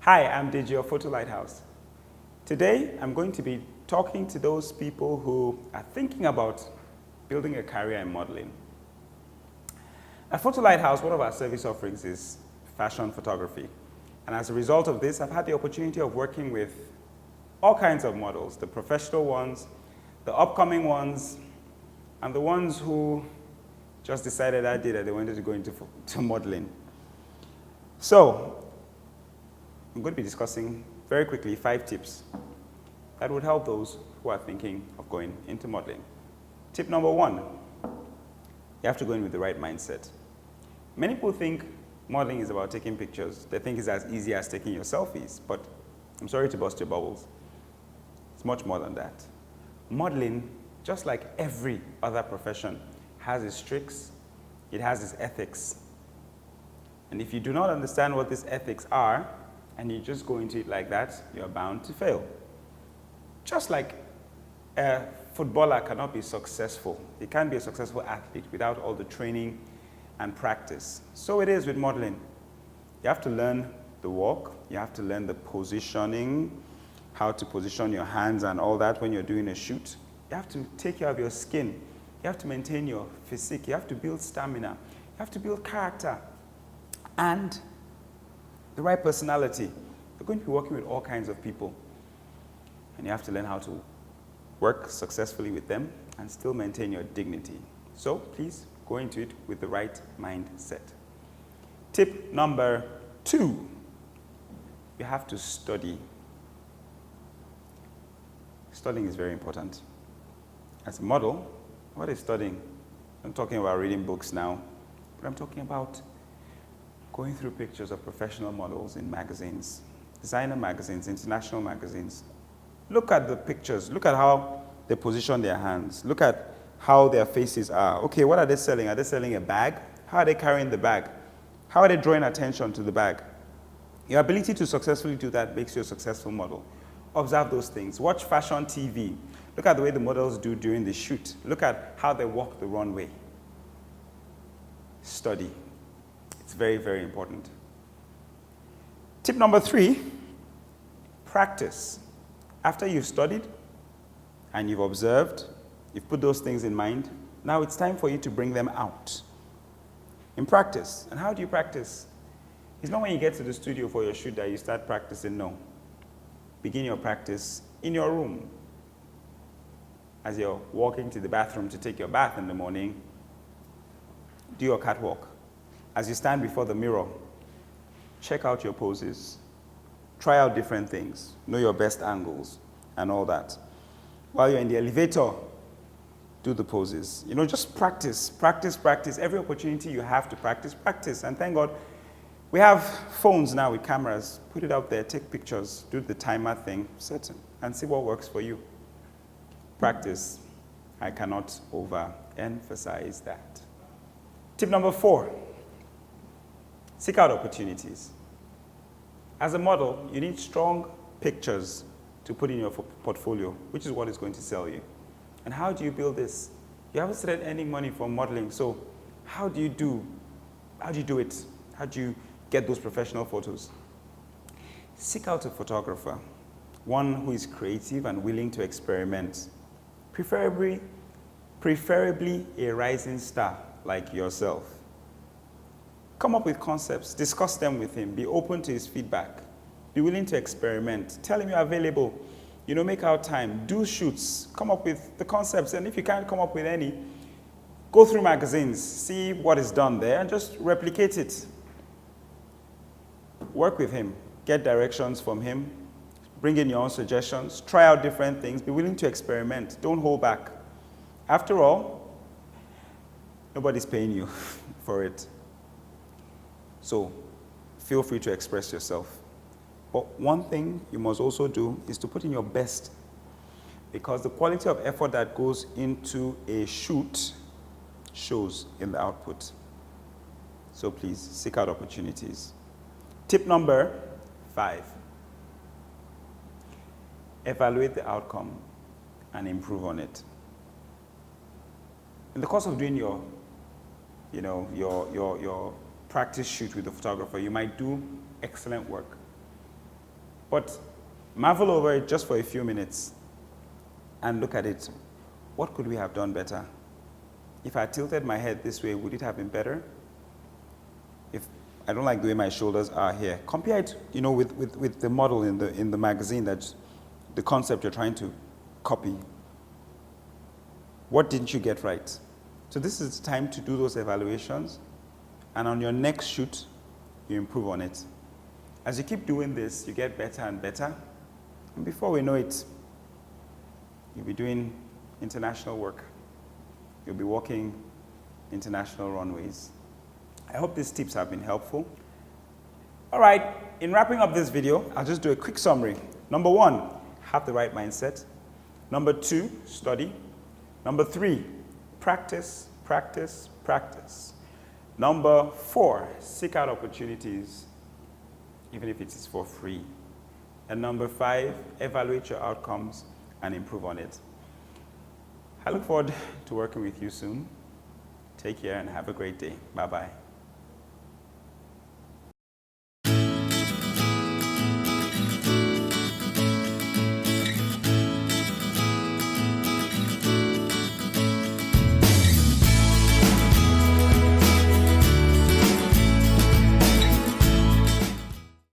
Hi, I'm Deji of Photo Lighthouse. Today, I'm going to be talking to those people who are thinking about building a career in modeling. At Photo Lighthouse, one of our service offerings is fashion photography. And as a result of this, I've had the opportunity of working with all kinds of models, the professional ones, the upcoming ones, and the ones who just decided that day that they wanted to go into modeling. So, I'm going to be discussing very quickly 5 tips that would help those who are thinking of going into modeling. Tip number 1, you have to go in with the right mindset. Many people think modeling is about taking pictures. They think it's as easy as taking your selfies, but I'm sorry to bust your bubbles. It's much more than that. Modeling, just like every other profession, has its tricks, it has its ethics. And if you do not understand what these ethics are, and you just go into it like that, you're bound to fail. Just like a footballer cannot be successful, he can't be a successful athlete without all the training and practice. So it is with modeling. You have to learn the walk, you have to learn the positioning, how to position your hands and all that when you're doing a shoot. You have to take care of your skin. You have to maintain your physique. You have to build stamina. You have to build character. And the right personality. You're going to be working with all kinds of people. And you have to learn how to work successfully with them and still maintain your dignity. So please go into it with the right mindset. Tip number 2, you have to study. Studying is very important. As a model, what is studying? I'm talking about reading books now, but I'm talking about going through pictures of professional models in magazines, designer magazines, international magazines. Look at the pictures. Look at how they position their hands. Look at how their faces are. Okay, what are they selling? Are they selling a bag? How are they carrying the bag? How are they drawing attention to the bag? Your ability to successfully do that makes you a successful model. Observe those things. Watch fashion TV. Look at the way the models do during the shoot. Look at how they walk the runway. Study. It's very, very important. Tip number 3, practice. After you've studied and you've observed, you've put those things in mind, now it's time for you to bring them out in practice. And how do you practice? It's not when you get to the studio for your shoot that you start practicing, no. Begin your practice in your room. As you're walking to the bathroom to take your bath in the morning, do your catwalk. As you stand before the mirror, check out your poses. Try out different things. Know your best angles and all that. While you're in the elevator, do the poses. You know, just practice, practice, practice. Every opportunity you have to practice, practice. And thank God, we have phones now with cameras. Put it out there, take pictures, do the timer thing, set it, and see what works for you. Practice. I cannot overemphasize that. Tip number 4. Seek out opportunities. As a model, you need strong pictures to put in your portfolio, which is what is going to sell you. And how do you build this? You haven't started earning money from modeling, so how do you do it? How do you get those professional photos? Seek out a photographer, one who is creative and willing to experiment, preferably a rising star like yourself. Come up with concepts, discuss them with him, be open to his feedback, be willing to experiment, tell him you're available, make out time, do shoots, come up with the concepts, and if you can't come up with any, go through magazines, see what is done there, and just replicate it. Work with him, get directions from him, bring in your own suggestions, try out different things, be willing to experiment, don't hold back. After all, nobody's paying you for it. So feel free to express yourself. But one thing you must also do is to put in your best, because the quality of effort that goes into a shoot shows in the output. So please seek out opportunities. Tip number 5. Evaluate the outcome and improve on it. In the course of doing your practice shoot with the photographer, you might do excellent work. But marvel over it just for a few minutes and look at it. What could we have done better? If I tilted my head this way, would it have been better? If I don't like the way my shoulders are here, compare it, with the model in the magazine, that's the concept you're trying to copy. What didn't you get right? So this is the time to do those evaluations, and on your next shoot, you improve on it. As you keep doing this, you get better and better, and before we know it, you'll be doing international work. You'll be walking international runways. I hope these tips have been helpful. All right, in wrapping up this video, I'll just do a quick summary. Number 1, have the right mindset. Number 2, study. Number 3, practice, practice, practice. Number 4, seek out opportunities, even if it is for free. And number 5, evaluate your outcomes and improve on it. I look forward to working with you soon. Take care and have a great day. Bye-bye.